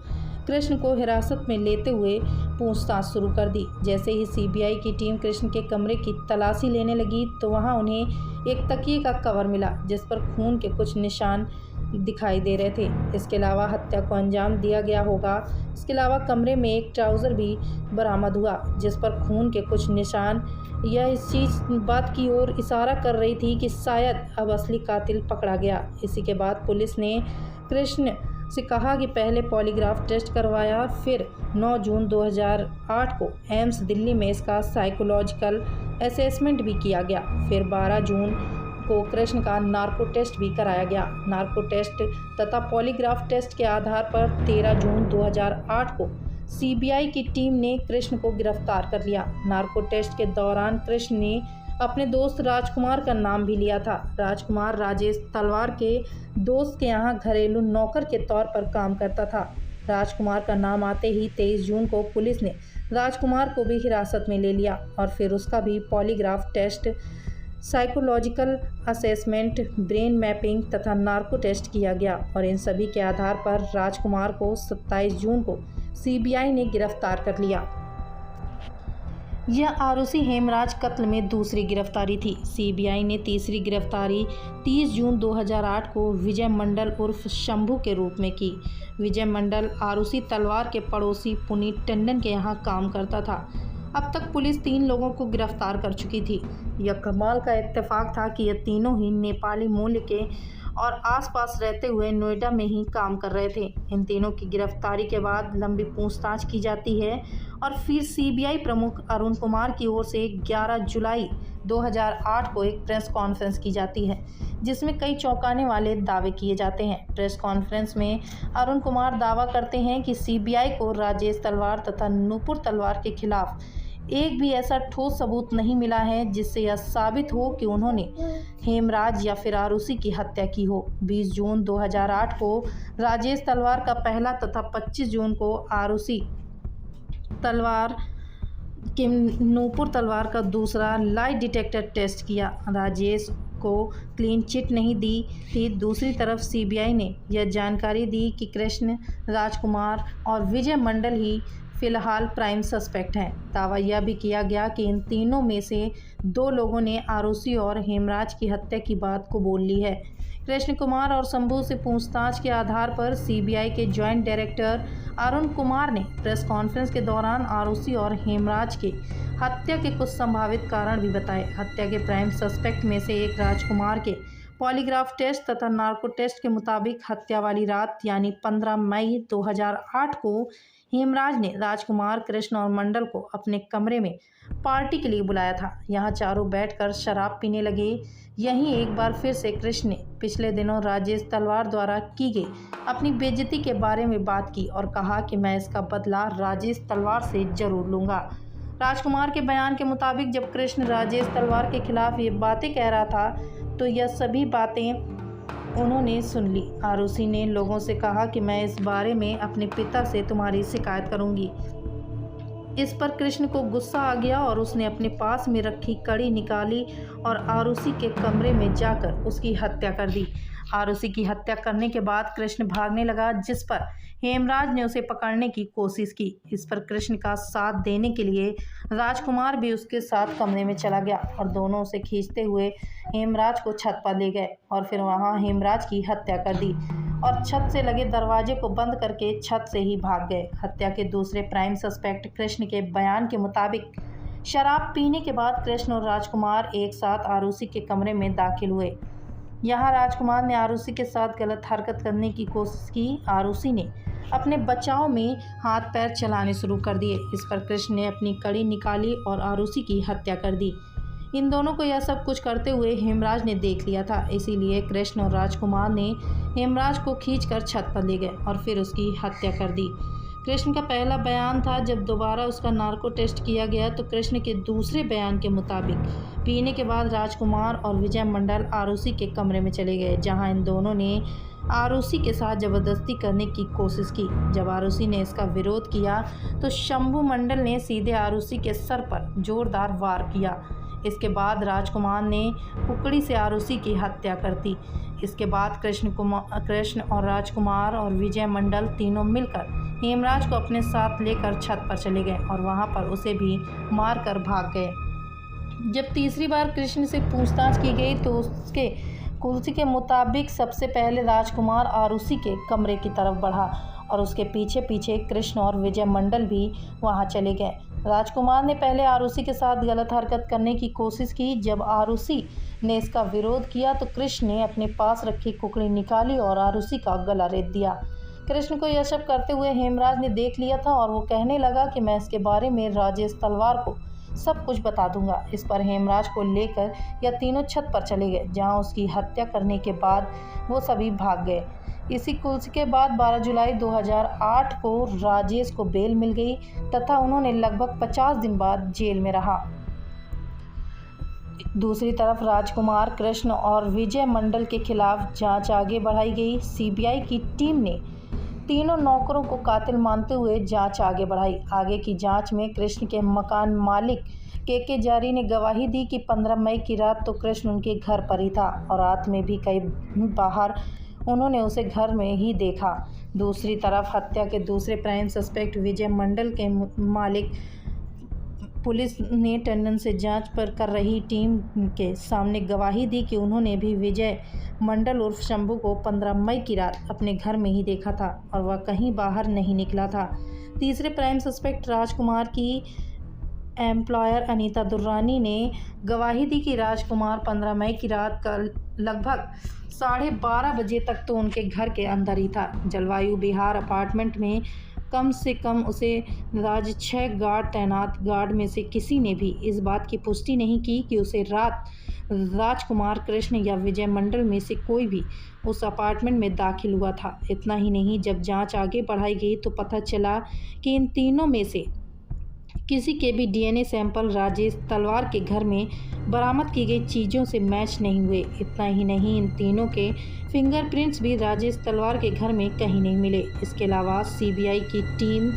कृष्ण को हिरासत में लेते हुए पूछताछ शुरू कर दी। जैसे ही सीबीआई की टीम कृष्ण के कमरे की तलाशी लेने लगी तो वहां उन्हें एक तकिए का कवर मिला, जिस पर खून के कुछ निशान दिखाई दे रहे थे। इसके अलावा हत्या को अंजाम दिया गया होगा। इसके अलावा कमरे में एक ट्राउज़र भी बरामद हुआ, जिस पर खून के कुछ निशान। यह इस बात की ओर इशारा कर रही थी कि शायद अब असली कातिल पकड़ा गया। इसी के बाद पुलिस ने कृष्ण से कहा कि पहले पॉलीग्राफ टेस्ट करवाया, फिर 9 जून 2008 को एम्स दिल्ली में इसका साइकोलॉजिकल असेसमेंट भी किया गया। फिर 12 जून को कृष्ण का नार्को टेस्ट भी कराया गया। नार्को टेस्ट तथा पॉलीग्राफ टेस्ट के आधार पर 13 जून 2008 को सीबीआई की टीम ने कृष्ण को गिरफ्तार कर लिया। नार्को टेस्ट के दौरान कृष्ण ने अपने दोस्त राजकुमार का नाम भी लिया था। राजकुमार राजेश तलवार के दोस्त के यहाँ घरेलू नौकर के तौर पर काम करता था। राजकुमार का नाम आते ही 23 जून को पुलिस ने राजकुमार को भी हिरासत में ले लिया और फिर उसका भी polygraph test, psychological assessment, brain mapping तथा नार्को टेस्ट किया गया और इन सभी के आधार पर राजकुमार को 27 जून को सीबीआई ने गिरफ्तार कर लिया। यह आरुषि हेमराज कत्ल में दूसरी गिरफ्तारी थी। सीबीआई ने तीसरी गिरफ्तारी 30 जून 2008 को विजय मंडल उर्फ शंभू के रूप में की। विजय मंडल आरुषि तलवार के पड़ोसी पुनीत टंडन के यहाँ काम करता था। अब तक पुलिस 3 लोगों को गिरफ्तार कर चुकी थी। यह कमाल का इत्तेफाक था कि यह तीनों ही नेपाली मूल के और आसपास रहते हुए नोएडा में ही काम कर रहे थे। इन तीनों की गिरफ्तारी के बाद लंबी पूछताछ की जाती है और फिर सीबीआई प्रमुख अरुण कुमार की ओर से 11 जुलाई 2008 को एक प्रेस कॉन्फ्रेंस की जाती है जिसमें कई चौंकाने वाले दावे किए जाते हैं। प्रेस कॉन्फ्रेंस में अरुण कुमार दावा करते हैं कि सीबीआई को राजेश तलवार तथा नूपुर तलवार के खिलाफ एक भी ऐसा ठोस सबूत नहीं मिला है जिससे यह साबित हो कि उन्होंने हेमराज या फिर आरुषि की हत्या की हो। 20 जून 2008 को राजेश तलवार का पहला तथा 25 जून को आरुषि तलवार के नूपुर तलवार का दूसरा लाई डिटेक्टर टेस्ट किया। राजेश को क्लीन चिट नहीं दी थी। दूसरी तरफ सीबीआई ने यह जानकारी दी कि कृष्ण, राजकुमार और विजय मंडल ही फिलहाल प्राइम सस्पेक्ट हैं। दावा यह भी किया गया कि इन तीनों में से 2 लोगों ने आरुषि और हेमराज की हत्या की बात को बोल ली है। कृष्ण कुमार और शंभू से पूछताछ के आधार पर सीबीआई के जॉइंट डायरेक्टर अरुण कुमार ने प्रेस कॉन्फ्रेंस के दौरान आरुषि और हेमराज के हत्या के कुछ संभावित कारण भी बताए। हत्या के प्राइम सस्पेक्ट में से एक राजकुमार के पॉलीग्राफ टेस्ट तथा नार्को टेस्ट के मुताबिक हत्या वाली रात यानी 15 मई 2008 को हेमराज ने राजकुमार, कृष्ण और मंडल को अपने कमरे में पार्टी के लिए बुलाया था। यहाँ चारों बैठकर शराब पीने लगे। यहीं एक बार फिर से कृष्ण ने पिछले दिनों राजेश तलवार द्वारा की गई अपनी बेइज्जती के बारे में बात की और कहा कि मैं इसका बदला राजेश तलवार से जरूर लूँगा। राजकुमार के बयान के मुताबिक जब कृष्ण राजेश तलवार के खिलाफ ये बातें कह रहा था तो यह सभी बातें उन्होंने सुन ली। आरुषि ने लोगों से कहा कि मैं इस बारे में अपने पिता से तुम्हारी शिकायत करूंगी। इस पर कृष्ण को गुस्सा आ गया और उसने अपने पास में रखी कड़ी निकाली और आरुषि के कमरे में जाकर उसकी हत्या कर दी। आरुषि की हत्या करने के बाद कृष्ण भागने लगा, जिस पर हेमराज ने उसे पकड़ने की कोशिश की। इस पर कृष्ण का साथ देने के लिए राजकुमार भी उसके साथ कमरे में चला गया और दोनों उसे खींचते हुए हेमराज को छत पर ले गए और फिर वहां हेमराज की हत्या कर दी और छत से लगे दरवाजे को बंद करके छत से ही भाग गए। हत्या के दूसरे प्राइम सस्पेक्ट कृष्ण के बयान के मुताबिक शराब पीने के बाद कृष्ण और राजकुमार एक साथ आरुषि के कमरे में दाखिल हुए। यहाँ राजकुमार ने आरुषि के साथ गलत हरकत करने की कोशिश की। आरुषि ने अपने बचाव में हाथ पैर चलाने शुरू कर दिए। इस पर कृष्ण ने अपनी कड़ी निकाली और आरुषि की हत्या कर दी। इन दोनों को यह सब कुछ करते हुए हेमराज ने देख लिया था, इसीलिए कृष्ण और राजकुमार ने हेमराज को खींचकर छत पर ले गए और फिर उसकी हत्या कर दी। कृष्ण का पहला बयान था। जब दोबारा उसका नार्को टेस्ट किया गया तो कृष्ण के दूसरे बयान के मुताबिक पीने के बाद राजकुमार और विजय मंडल आरुषि के कमरे में चले गए, जहां इन दोनों ने आरुषि के साथ ज़बरदस्ती करने की कोशिश की। जब आरुषि ने इसका विरोध किया तो शंभू मंडल ने सीधे आरुषि के सर पर जोरदार वार किया। इसके बाद राजकुमार ने कुकड़ी से आरुषि की हत्या कर दी। इसके बाद कृष्ण और राजकुमार और विजय मंडल तीनों मिलकर हेमराज को अपने साथ लेकर छत पर चले गए और वहां पर उसे भी मारकर भाग गए। जब तीसरी बार कृष्ण से पूछताछ की गई तो उसके कुर्सी के मुताबिक सबसे पहले राजकुमार आरुषि के कमरे की तरफ बढ़ा और उसके पीछे पीछे कृष्ण और विजय मंडल भी वहां चले गए। राजकुमार ने पहले आरुषि के साथ गलत हरकत करने की कोशिश की। जब आरुषि ने इसका विरोध किया तो कृष्ण ने अपने पास रखी कुकड़ी निकाली और आरुषि का गला रेत दिया। कृष्ण को यह सब करते हुए हेमराज ने देख लिया था और वो कहने लगा कि मैं इसके बारे में राजेश तलवार को सब कुछ बता दूंगा। इस पर हेमराज को लेकर यह तीनों छत पर चले गए, जहां उसकी हत्या करने के बाद वो सभी भाग गए। इसी कुल्स के बाद 12 जुलाई 2008 को राजेश को बेल मिल गई तथा उन्होंने लगभग 50 दिन बाद जेल में रहा। दूसरी तरफ राजकुमार, कृष्ण और विजय मंडल के खिलाफ जांच आगे बढ़ाई गई। सीबीआई की टीम ने तीनों नौकरों को कातिल मानते हुए जांच आगे बढ़ाई। आगे की जांच में कृष्ण के मकान मालिक के जारी ने गवाही दी कि 15 मई की रात तो कृष्ण उनके घर पर ही था और रात में भी कई बाहर उन्होंने उसे घर में ही देखा। दूसरी तरफ हत्या के दूसरे प्राइम सस्पेक्ट विजय मंडल के मालिक पुलिस ने टंडन से जांच पर कर रही टीम के सामने गवाही दी कि उन्होंने भी विजय मंडल उर्फ शंभू को 15 मई की रात अपने घर में ही देखा था और वह कहीं बाहर नहीं निकला था। तीसरे प्राइम सस्पेक्ट राजकुमार की एम्प्लॉयर अनीता दुर्रानी ने गवाही दी कि राजकुमार 15 मई की रात का लगभग 12:30 बजे तक तो उनके घर के अंदर ही था। जलवायु बिहार अपार्टमेंट में कम से कम उसे राज 6 गार्ड तैनात गार्ड में से किसी ने भी इस बात की पुष्टि नहीं की कि उसे रात राजकुमार कृष्ण या विजय मंडल में से कोई भी उस अपार्टमेंट में दाखिल हुआ था। इतना ही नहीं, जब जांच आगे बढ़ाई गई तो पता चला कि इन तीनों में से किसी के भी डीएनए सैंपल राजेश तलवार के घर में बरामद की गई चीज़ों से मैच नहीं हुए। इतना ही नहीं, इन तीनों के फिंगरप्रिंट्स भी राजेश तलवार के घर में कहीं नहीं मिले। इसके अलावा सीबीआई की टीम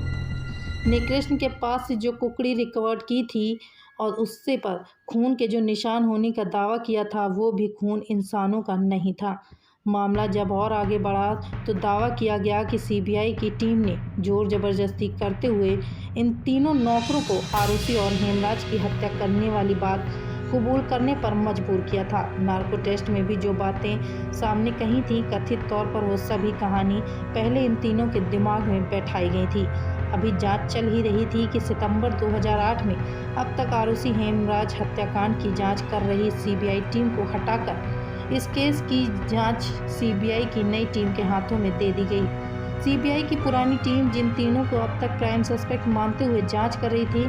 ने कृष्ण के पास से जो कुकड़ी रिकवर्ड की थी और उससे पर खून के जो निशान होने का दावा किया था, वो भी खून इंसानों का नहीं था। मामला जब और आगे बढ़ा तो दावा किया गया कि सीबीआई की टीम ने जोर जबरदस्ती करते हुए इन तीनों नौकरों को आरुषि और हेमराज की हत्या करने वाली बात कबूल करने पर मजबूर किया था। नार्को टेस्ट में भी जो बातें सामने कही थी, कथित तौर पर वो सभी कहानी पहले इन तीनों के दिमाग में बैठाई गई थी। अभी जांच चल ही रही थी कि सितंबर 2008 में अब तक आरुषि हेमराज हत्याकांड की जांच कर रही सीबीआई टीम को हटाकर इस केस की जांच सीबीआई की नई टीम के हाथों में दे दी गई। सीबीआई की पुरानी टीम जिन तीनों को अब तक प्राइम सस्पेक्ट मानते हुए जांच कर रही थी,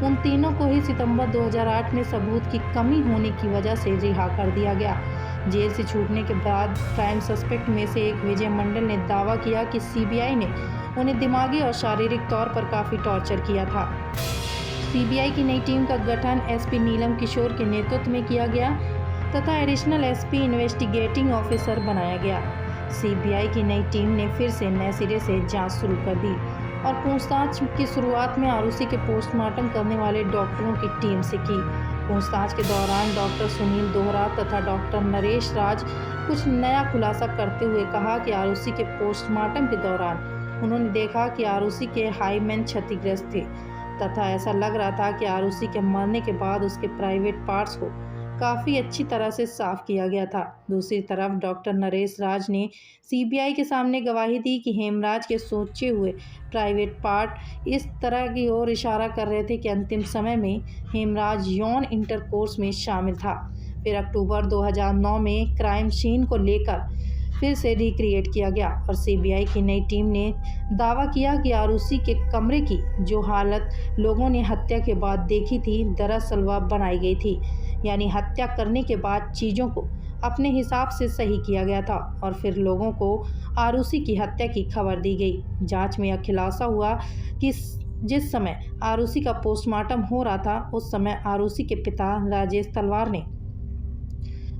उन तीनों को ही सितंबर 2008 में सबूत की कमी होने की वजह से रिहा कर दिया गया। जेल से छूटने के बाद प्राइम सस्पेक्ट में से एक विजय मंडल ने दावा किया कि सीबीआई ने उन्हें दिमागी और शारीरिक तौर पर काफ़ी टॉर्चर किया था। सीबीआई की नई टीम का गठन एसपी नीलम किशोर के नेतृत्व में किया गया तथा एडिशनल एसपी इन्वेस्टिगेटिंग ऑफिसर बनाया गया। सीबीआई की नई टीम ने फिर से नए सिरे से जांच शुरू कर दी और पूछताछ की शुरुआत में आरुषि के पोस्टमार्टम करने वाले डॉक्टरों की टीम से की। पूछताछ के दौरान डॉक्टर सुनील दोहरा तथा डॉक्टर नरेश राज कुछ नया खुलासा करते हुए कहा कि आरुषि के पोस्टमार्टम के दौरान उन्होंने देखा कि आरुषि के हाइमेन क्षतिग्रस्त थे तथा ऐसा लग रहा था कि आरुषि के मरने के बाद उसके प्राइवेट पार्ट्स को काफ़ी अच्छी तरह से साफ किया गया था। दूसरी तरफ डॉक्टर नरेश राज ने सीबीआई के सामने गवाही दी कि हेमराज के सोचे हुए प्राइवेट पार्ट इस तरह की ओर इशारा कर रहे थे कि अंतिम समय में हेमराज यौन इंटरकोर्स में शामिल था। फिर अक्टूबर 2009 में क्राइम सीन को लेकर फिर से रिक्रिएट किया गया और सीबीआई की नई टीम ने दावा किया कि आरुषि के कमरे की जो हालत लोगों ने हत्या के बाद देखी थी, दरअसल वह बनाई गई थी, यानी हत्या करने के बाद चीज़ों को अपने हिसाब से सही किया गया था और फिर लोगों को आरुषि की हत्या की खबर दी गई। जांच में यह खुलासा हुआ कि जिस समय आरुषि का पोस्टमार्टम हो रहा था, उस समय आरुषि के पिता राजेश तलवार ने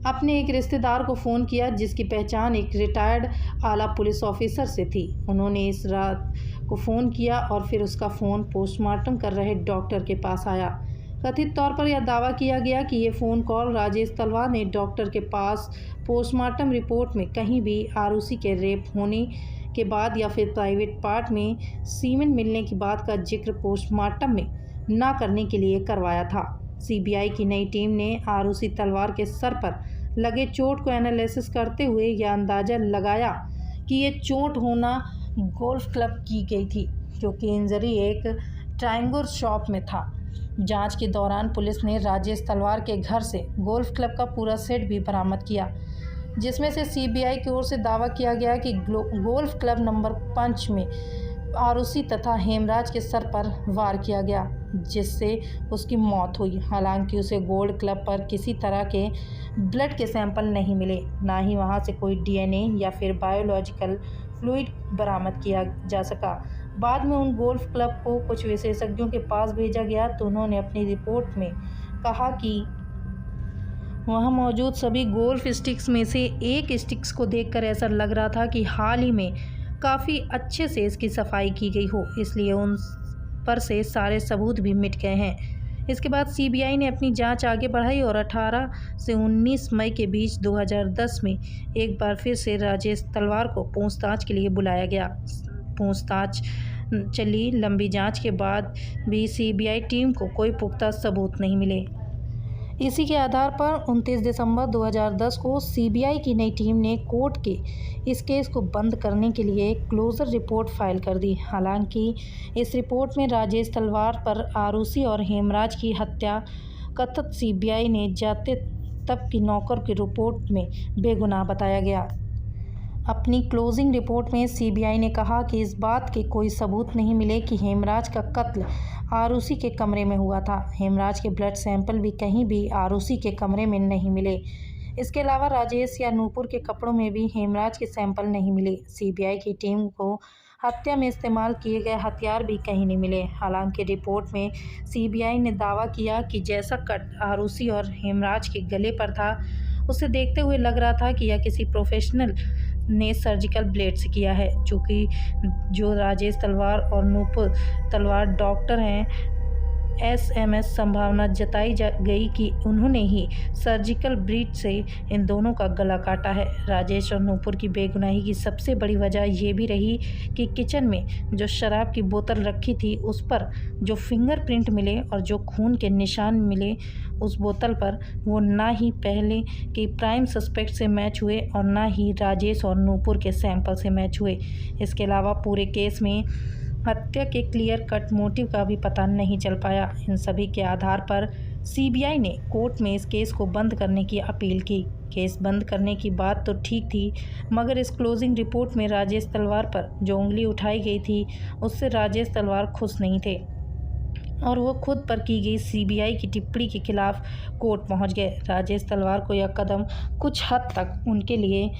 अपने एक रिश्तेदार को फ़ोन किया जिसकी पहचान एक रिटायर्ड आला पुलिस ऑफिसर से थी। उन्होंने इस रात को फ़ोन किया और फिर उसका फ़ोन पोस्टमार्टम कर रहे डॉक्टर के पास आया। कथित तौर पर यह दावा किया गया कि ये फ़ोन कॉल राजेश तलवार ने डॉक्टर के पास पोस्टमार्टम रिपोर्ट में कहीं भी आरुषि के रेप होने के बाद या फिर प्राइवेट पार्ट में सीमेन मिलने की बात का जिक्र पोस्टमार्टम में न करने के लिए करवाया था। सीबीआई की नई टीम ने आरुषि तलवार के सर पर लगे चोट को एनालिसिस करते हुए यह अंदाज़ा लगाया कि ये चोट होना गोल्फ क्लब की गई थी, क्योंकि इंजरी एक ट्रायंगल शॉप में था। जांच के दौरान पुलिस ने राजेश तलवार के घर से गोल्फ क्लब का पूरा सेट भी बरामद किया, जिसमें से सीबीआई की ओर से दावा किया गया कि गोल्फ क्लब नंबर 5 में आरुषि तथा हेमराज के सर पर वार किया गया, जिससे उसकी मौत हुई। हालांकि उसे गोल्ड क्लब पर किसी तरह के ब्लड के सैंपल नहीं मिले, ना ही वहां से कोई डीएनए या फिर बायोलॉजिकल फ्लूइड बरामद किया जा सका। बाद में उन गोल्फ क्लब को कुछ विशेषज्ञों के पास भेजा गया तो उन्होंने अपनी रिपोर्ट में कहा कि वहाँ मौजूद सभी गोल्फ स्टिक्स में से एक स्टिक्स को देखकर ऐसा लग रहा था कि हाल ही में काफ़ी अच्छे से इसकी सफाई की गई हो, इसलिए उन पर से सारे सबूत भी मिट गए हैं। इसके बाद सीबीआई ने अपनी जांच आगे बढ़ाई और 18 से 19 मई के बीच 2010 में एक बार फिर से राजेश तलवार को पूछताछ के लिए बुलाया गया। पूछताछ चली। लंबी जांच के बाद भी सीबीआई टीम को कोई पुख्ता सबूत नहीं मिले। इसी के आधार पर 29 दिसंबर 2010 को सीबीआई की नई टीम ने कोर्ट के इस केस को बंद करने के लिए क्लोजर रिपोर्ट फाइल कर दी। हालांकि इस रिपोर्ट में राजेश तलवार पर आरुषि और हेमराज की हत्या कथित सीबीआई ने जाते तब की नौकर की रिपोर्ट में बेगुनाह बताया गया। अपनी क्लोजिंग रिपोर्ट में सीबीआई ने कहा कि इस बात के कोई सबूत नहीं मिले कि हेमराज का कत्ल आरुषि के कमरे में हुआ था। हेमराज के ब्लड सैंपल भी कहीं भी आरुषि के कमरे में नहीं मिले। इसके अलावा राजेश या नूपुर के कपड़ों में भी हेमराज के सैंपल नहीं मिले। सीबीआई की टीम को हत्या में इस्तेमाल किए गए हथियार भी कहीं नहीं मिले। हालांकि रिपोर्ट में सीबीआई ने दावा किया कि जैसा कट आरुषि और हेमराज के गले पर था, उसे देखते हुए लग रहा था कि यह किसी प्रोफेशनल ने सर्जिकल ब्लेड से किया है। चूँकि जो राजेश तलवार और नूपुर तलवार डॉक्टर हैं, एसएमएस संभावना जताई गई कि उन्होंने ही सर्जिकल ब्लेड से इन दोनों का गला काटा है। राजेश और नूपुर की बेगुनाही की सबसे बड़ी वजह ये भी रही कि किचन में जो शराब की बोतल रखी थी, उस पर जो फिंगरप्रिंट मिले और जो खून के निशान मिले उस बोतल पर, वो ना ही पहले के प्राइम सस्पेक्ट से मैच हुए और ना ही राजेश और नूपुर के सैंपल से मैच हुए। इसके अलावा पूरे केस में हत्या के क्लियर कट मोटिव का भी पता नहीं चल पाया। इन सभी के आधार पर सीबीआई ने कोर्ट में इस केस को बंद करने की अपील की। केस बंद करने की बात तो ठीक थी, मगर इस क्लोजिंग रिपोर्ट में राजेश तलवार पर जो उंगली उठाई गई थी, उससे राजेश तलवार खुश नहीं थे और वो खुद पर की गई सीबीआई की टिप्पणी के खिलाफ कोर्ट पहुंच गए। राजेश तलवार को यह कदम कुछ हद तक उनके लिए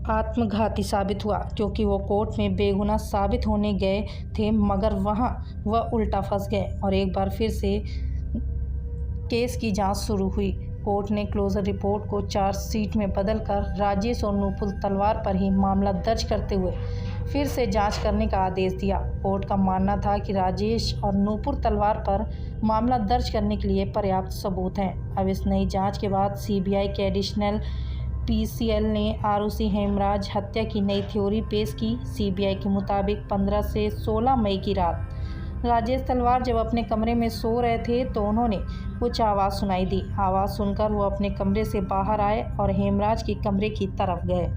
आत्मघाती साबित हुआ, क्योंकि वो कोर्ट में बेगुनाह साबित होने गए थे, मगर वहाँ वह उल्टा फंस गए और एक बार फिर से केस की जांच शुरू हुई। कोर्ट ने क्लोजर रिपोर्ट को चार्जशीट में बदलकर राजेश और नूपुर तलवार पर ही मामला दर्ज करते हुए फिर से जांच करने का आदेश दिया। कोर्ट का मानना था कि राजेश और नूपुर तलवार पर मामला दर्ज करने के लिए पर्याप्त सबूत हैं। अब इस नई जांच के बाद सीबीआई के एडिशनल पीसीएल ने आरुषि हेमराज हत्या की नई थ्योरी पेश की। सीबीआई के मुताबिक 15 से 16 मई की रात राजेश तलवार जब अपने कमरे में सो रहे थे तो उन्होंने कुछ आवाज़ सुनाई दी। आवाज़ सुनकर वो अपने कमरे से बाहर आए और हेमराज के कमरे की तरफ गए।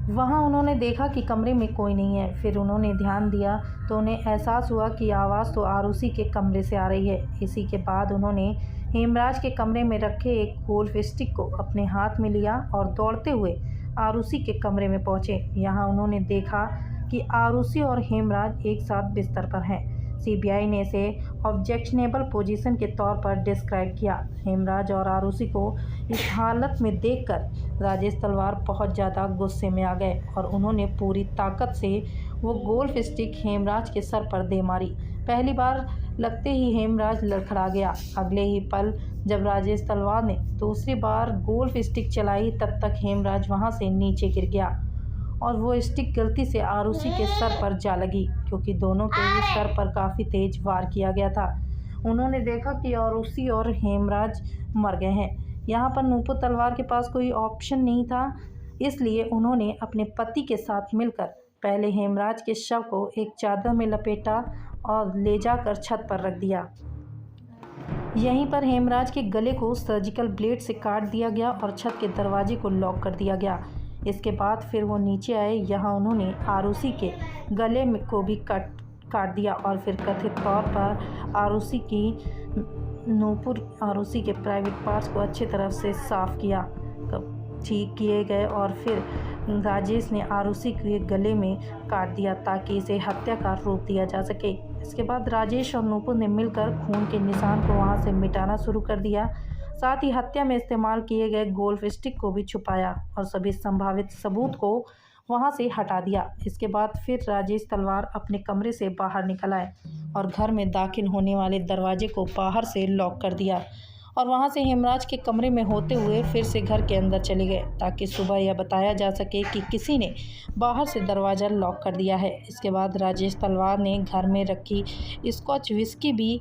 वहाँ उन्होंने देखा कि कमरे में कोई नहीं है। फिर उन्होंने ध्यान दिया तो उन्हें एहसास हुआ कि आवाज़ तो आरुषि के कमरे से आ रही है। इसी के बाद उन्होंने हेमराज के कमरे में रखे एक गोल्फ स्टिक को अपने हाथ में लिया और दौड़ते हुए आरुषि के कमरे में पहुंचे। यहाँ उन्होंने देखा कि आरुषि और हेमराज एक साथ बिस्तर पर हैं। सीबीआई ने इसे ऑब्जेक्शनेबल पोजीशन के तौर पर डिस्क्राइब किया। हेमराज और आरुषि को इस हालत में देखकर राजेश तलवार बहुत ज़्यादा गुस्से में आ गए और उन्होंने पूरी ताकत से वो गोल्फ स्टिक हेमराज के सर पर दे मारी। पहली बार लगते ही हेमराज लड़खड़ा गया। अगले ही पल जब राजेश तलवार ने दूसरी बार गोल्फ स्टिक चलाई, तब तक हेमराज वहां से नीचे गिर गया और वो स्टिक गलती से आरुषि के सर पर जा लगी, क्योंकि दोनों के ही सर पर काफ़ी तेज वार किया गया था। उन्होंने देखा कि आरुषि और हेमराज मर गए हैं। यहाँ पर नूपुर तलवार के पास कोई ऑप्शन नहीं था, इसलिए उन्होंने अपने पति के साथ मिलकर पहले हेमराज के शव को एक चादर में लपेटा और ले जाकर छत पर रख दिया। यहीं पर हेमराज के गले को सर्जिकल ब्लेड से काट दिया गया और छत के दरवाजे को लॉक कर दिया गया। इसके बाद फिर वो नीचे आए। यहाँ उन्होंने आरुषि के गले में को भी काट दिया और फिर कथित तौर पर आरुषि के प्राइवेट पार्ट्स को अच्छी तरफ से साफ किया, ठीक किए गए और फिर राजेश ने आरुषि के गले में काट दिया ताकि इसे हत्या का रूप दिया जा सके। इसके बाद राजेश और नूपुर ने मिलकर खून के निशान को वहां से मिटाना शुरू कर दिया। साथ ही हत्या में इस्तेमाल किए गए गोल्फ स्टिक को भी छुपाया और सभी संभावित सबूत को वहां से हटा दिया। इसके बाद फिर राजेश तलवार अपने कमरे से बाहर निकल आए और घर में दाखिल होने वाले दरवाजे को बाहर से लॉक कर दिया और वहां से हेमराज के कमरे में होते हुए फिर से घर के अंदर चले गए ताकि सुबह यह बताया जा सके कि किसी ने बाहर से दरवाज़ा लॉक कर दिया है। इसके बाद राजेश तलवार ने घर में रखी स्कॉच विस्की भी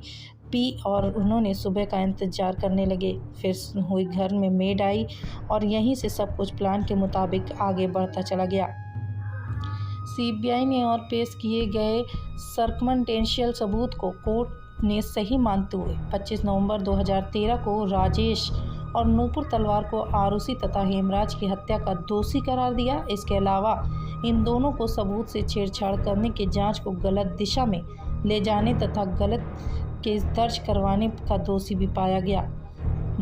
पी और उन्होंने सुबह का इंतज़ार करने लगे। फिर हुई घर में मेड आई और यहीं से सब कुछ प्लान के मुताबिक आगे बढ़ता चला गया। सीबीआई ने और पेश किए गए सर्कमटेंशियल सबूत को कोर्ट ने सही मानते हुए 25 नवंबर 2013 को राजेश और नूपुर तलवार को आरुषि तथा हेमराज की हत्या का दोषी करार दिया। इसके अलावा इन दोनों को सबूत से छेड़छाड़ करने की जांच को गलत दिशा में ले जाने तथा गलत केस दर्ज करवाने का दोषी भी पाया गया।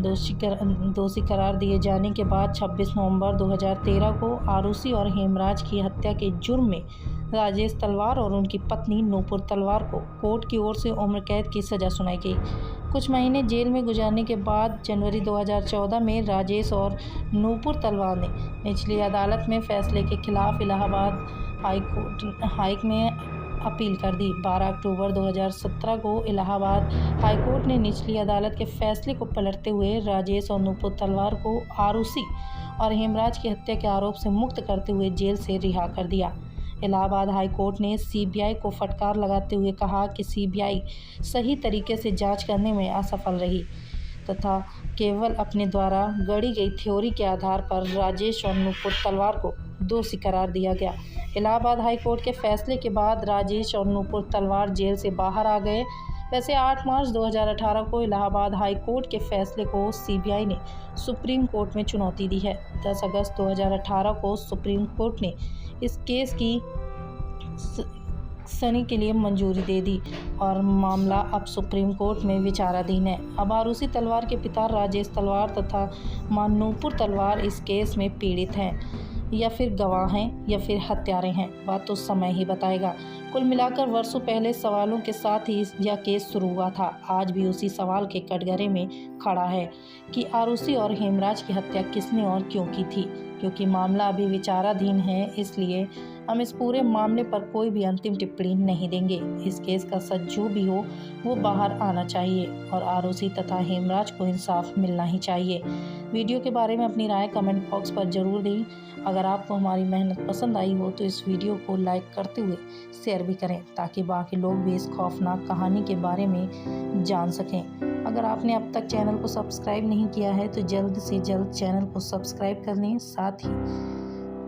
दोषी करार दिए जाने के बाद 26 नवंबर 2013 को आरुषि और हेमराज की हत्या के जुर्म में राजेश तलवार और उनकी पत्नी नूपुर तलवार को कोर्ट की ओर से उम्र कैद की सज़ा सुनाई गई। कुछ महीने जेल में गुजारने के बाद जनवरी 2014 में राजेश और नूपुर तलवार ने निचली अदालत में फैसले के खिलाफ इलाहाबाद हाई में अपील कर दी। 12 अक्टूबर 2017 को इलाहाबाद हाईकोर्ट ने निचली अदालत के फैसले को पलटते हुए राजेश और नूपुर तलवार को आरुषि और हेमराज की हत्या के आरोप से मुक्त करते हुए जेल से रिहा कर दिया। इलाहाबाद हाईकोर्ट ने सीबीआई को फटकार लगाते हुए कहा कि सीबीआई सही तरीके से जांच करने में असफल रही तथा केवल अपने द्वारा गढ़ी गई थ्योरी के आधार पर राजेश और नूपुर तलवार को दोषी करार दिया गया। इलाहाबाद हाईकोर्ट के फैसले के बाद राजेश और नूपुर तलवार जेल से बाहर आ गए। वैसे 8 मार्च 2018 को इलाहाबाद हाईकोर्ट के फैसले को सीबीआई ने सुप्रीम कोर्ट में चुनौती दी है। 10 अगस्त 2018 को सुप्रीम कोर्ट ने इस केस की सुनवाई के लिए मंजूरी दे दी और मामला अब सुप्रीम कोर्ट में विचाराधीन है। अब आरुषि तलवार के पिता राजेश तलवार तथा मां नूपुर तलवार इस केस में पीड़ित हैं या फिर गवाह हैं या फिर हत्यारे हैं, बात तो समय ही बताएगा। कुल मिलाकर वर्षों पहले सवालों के साथ ही यह केस शुरू हुआ था। आज भी उसी सवाल के कटघरे में खड़ा है कि आरुषि और हेमराज की हत्या किसने और क्यों की थी। क्योंकि मामला अभी विचाराधीन है, इसलिए हम इस पूरे मामले पर कोई भी अंतिम टिप्पणी नहीं देंगे। इस केस का सच जो भी हो वो बाहर आना चाहिए और आरुषि तथा हेमराज को इंसाफ मिलना ही चाहिए। वीडियो के बारे में अपनी राय कमेंट बॉक्स पर ज़रूर दें। अगर आपको हमारी मेहनत पसंद आई हो तो इस वीडियो को लाइक करते हुए शेयर भी करें ताकि बाकी लोग भी इस खौफनाक कहानी के बारे में जान सकें। अगर आपने अब तक चैनल को सब्सक्राइब नहीं किया है तो जल्द से जल्द चैनल को सब्सक्राइब कर लें। साथ ही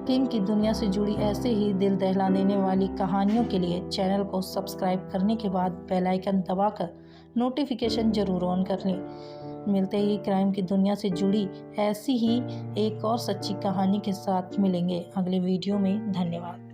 किंग की दुनिया से जुड़ी ऐसे ही दिल दहला देने वाली कहानियों के लिए चैनल को सब्सक्राइब करने के बाद बेल आइकन दबाकर नोटिफिकेशन ज़रूर ऑन कर लें। मिलते ही क्राइम की दुनिया से जुड़ी ऐसी ही एक और सच्ची कहानी के साथ मिलेंगे अगले वीडियो में। धन्यवाद।